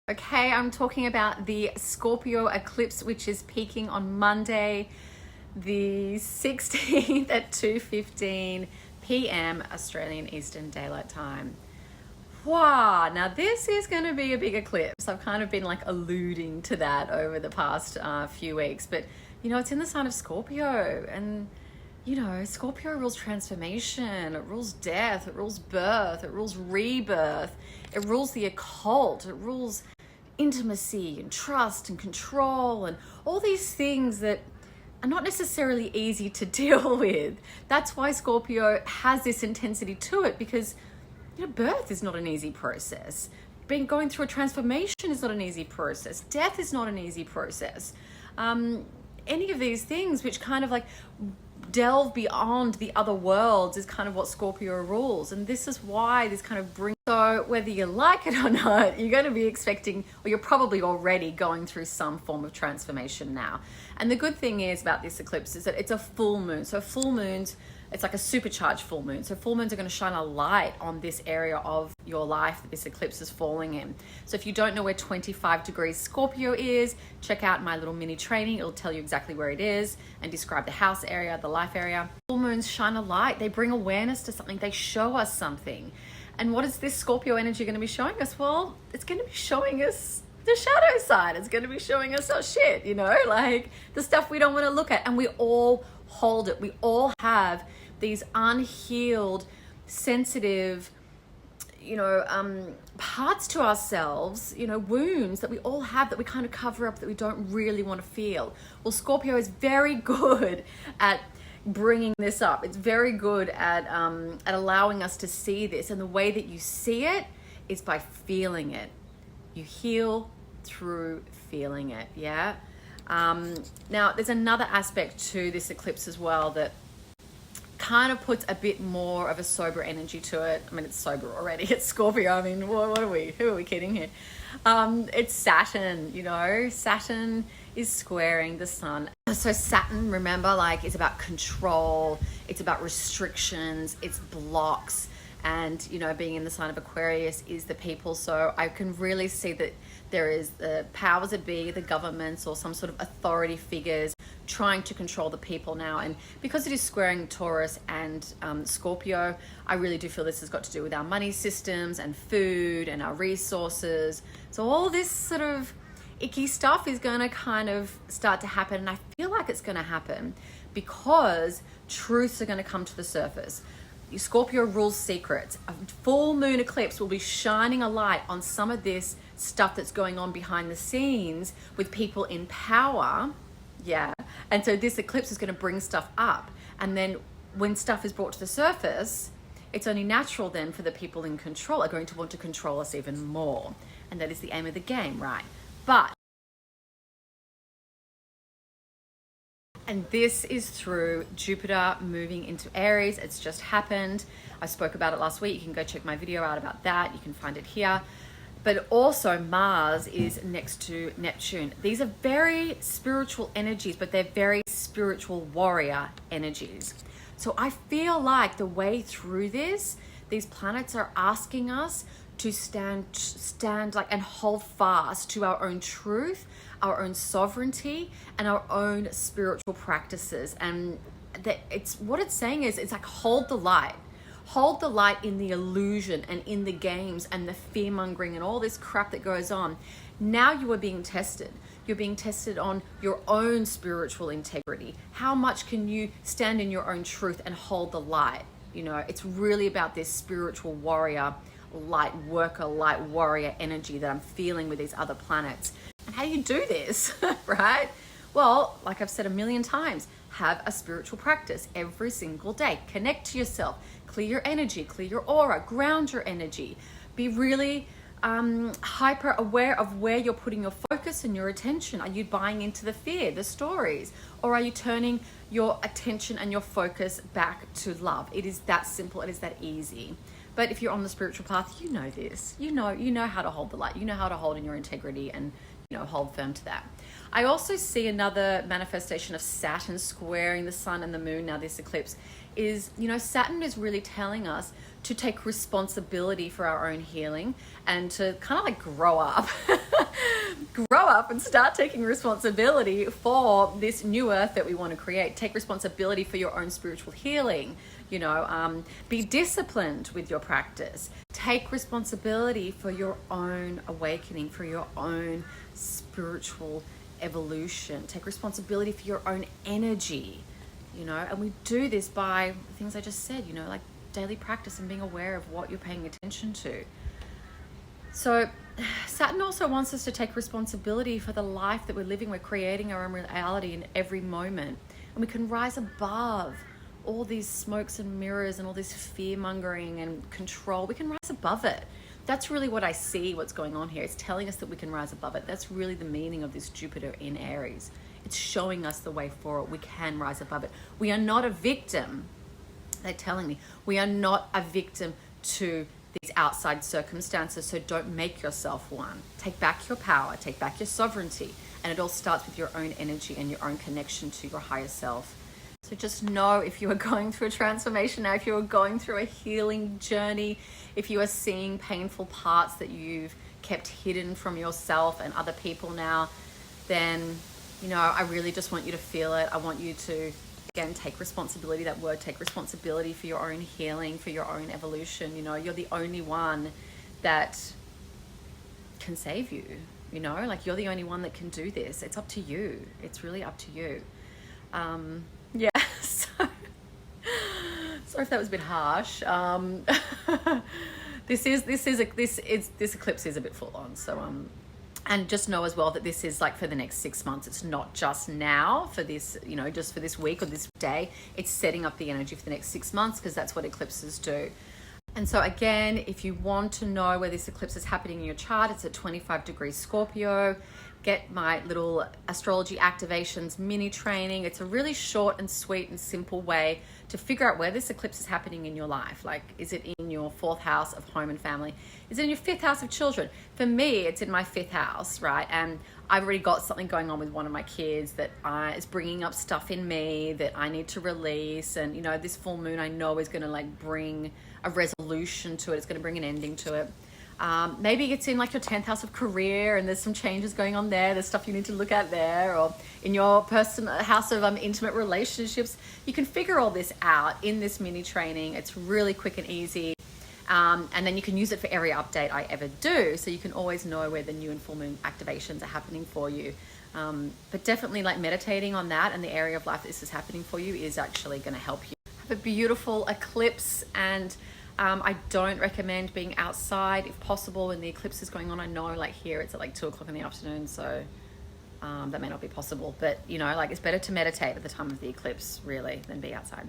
Okay, I'm talking about the Scorpio eclipse, which is peaking on Monday, the 16th at 2:15 p.m. Australian Eastern Daylight Time. Wow, now this is going to be a big eclipse. I've kind of been like alluding to that over the past few weeks, but it's in the sign of Scorpio, and Scorpio rules transformation, it rules death, it rules birth, it rules rebirth, it rules the occult, it rules intimacy and trust and control and all these things that are not necessarily easy to deal with. That's why Scorpio has this intensity to it, because birth is not an easy process. Going through a transformation is not an easy process. Death is not an easy process. Any of these things which kind of like delve beyond the other worlds is kind of what Scorpio rules. And this is why this kind of brings, so whether you like it or not, you're going to be expecting, or you're probably already going through some form of transformation now. And the good thing is about this eclipse is that it's a full moon. So full moons, it's like a supercharged full moon. So full moons are going to shine a light on this area of your life that this eclipse is falling in. So if you don't know where 25 degrees Scorpio is, check out my little mini training. It'll tell you exactly where it is and describe the house area, the life area. Full moons shine a light. They bring awareness to something. They show us something. And what is this Scorpio energy going to be showing us? Well, it's going to be showing us the shadow side. It's going to be showing us our shit, like the stuff we don't want to look at. And we all hold it. We all have these unhealed, sensitive, parts to ourselves, wounds that we all have that we kind of cover up, that we don't really want to feel. Well, Scorpio is very good at bringing this up. It's very good at allowing us to see this. And the way that you see it is by feeling it. You heal through feeling it. Yeah. Now there's another aspect to this eclipse as well that kind of puts a bit more of a sober energy to it. I mean, it's sober already. It's Scorpio. I mean, what are we? Who are we kidding here? It's Saturn, Saturn is squaring the sun. So Saturn, remember, it's about control. It's about restrictions. It's blocks. And, being in the sign of Aquarius is the people. So I can really see that there is the powers that be, the governments or some sort of authority figures trying to control the people now. And because it is squaring Taurus and Scorpio, I really do feel this has got to do with our money systems and food and our resources. So all this sort of icky stuff is going to kind of start to happen. And I feel like it's going to happen because truths are going to come to the surface. Scorpio rules secrets. A full moon eclipse will be shining a light on some of this stuff that's going on behind the scenes with people in power. Yeah. And so this eclipse is going to bring stuff up. And then when stuff is brought to the surface, it's only natural then for the people in control are going to want to control us even more. And that is the aim of the game, right? And this is through Jupiter moving into Aries. It's just happened. I spoke about it last week. You can go check my video out about that. You can find it here. But also Mars is next to Neptune. These are very spiritual energies, but they're very spiritual warrior energies. So I feel like the way through this, these planets are asking us to stand and hold fast to our own truth, our own sovereignty, and our own spiritual practices. And what it's saying is, it's like hold the light. Hold the light in the illusion and in the games and the fear mongering and all this crap that goes on. Now you are being tested. You're being tested on your own spiritual integrity. How much can you stand in your own truth and hold the light? It's really about this spiritual warrior, light worker, light warrior energy that I'm feeling with these other planets. And how do you do this, right? Well, like I've said a million times, have a spiritual practice every single day. Connect to yourself, clear your energy, clear your aura, ground your energy. Be really hyper aware of where you're putting your focus and your attention. Are you buying into the fear, the stories, or are you turning your attention and your focus back to love? It is that simple. It is that easy. But if you're on the spiritual path, you know this. You know how to hold the light. You know how to hold in your integrity and, you know, hold firm to that. I also see another manifestation of Saturn squaring the sun and the moon. Now this eclipse is, you know, Saturn is really telling us to take responsibility for our own healing and to kind of like grow up. Grow up and start taking responsibility for this new earth that we want to create. Take responsibility for your own spiritual healing. You know, be disciplined with your practice. Take responsibility for your own awakening, for your own spiritual evolution. Take responsibility for your own energy, you know, and we do this by things I just said, you know, like daily practice and being aware of what you're paying attention to. So Saturn also wants us to take responsibility for the life that we're living. We're creating our own reality in every moment, and we can rise above all these smokes and mirrors and all this fear mongering and control. We can rise above it. That's really what I see what's going on here. It's telling us that we can rise above it. That's really the meaning of this Jupiter in Aries. It's showing us the way forward. We can rise above it. We are not a victim. They're telling me we are not a victim to these outside circumstances. So don't make yourself one. Take back your power, take back your sovereignty. And it all starts with your own energy and your own connection to your higher self. So just know, if you are going through a transformation now, if you are going through a healing journey, if you are seeing painful parts that you've kept hidden from yourself and other people now, then, you know, I really just want you to feel it. I want you to, again, take responsibility, that word, take responsibility for your own healing, for your own evolution. You know, you're the only one that can save you, you know, like you're the only one that can do this. It's up to you. It's really up to you. Yeah, so sorry if that was a bit harsh. This eclipse is a bit full on. So and just know as well that this is like for the next 6 months. It's not just now for this, you know, just for this week or this day. It's setting up the energy for the next 6 months, because that's what eclipses do. And so again, if you want to know where this eclipse is happening in your chart, it's at 25 degrees Scorpio. Get my little Astrology Activations mini training. It's a really short and sweet and simple way to figure out where this eclipse is happening in your life. Like, is it in your 4th house of home and family? Is it in your 5th house of children? For me, it's in my 5th house, right? And I've already got something going on with one of my kids that is bringing up stuff in me that I need to release. And, you know, this full moon I know is going to like bring a resolution to it. It's going to bring an ending to it. Maybe it's in like your 10th house of career and there's some changes going on there. There's stuff you need to look at there, or in your personal house of intimate relationships. You can figure all this out in this mini training. It's really quick and easy. And then you can use it for every update I ever do. So you can always know where the new and full moon activations are happening for you. But definitely like meditating on that and the area of life this is happening for you is actually going to help you. Have a beautiful eclipse, and I don't recommend being outside if possible when the eclipse is going on. I know like here it's at like 2 o'clock in the afternoon, so that may not be possible, but you know, like it's better to meditate at the time of the eclipse really than be outside.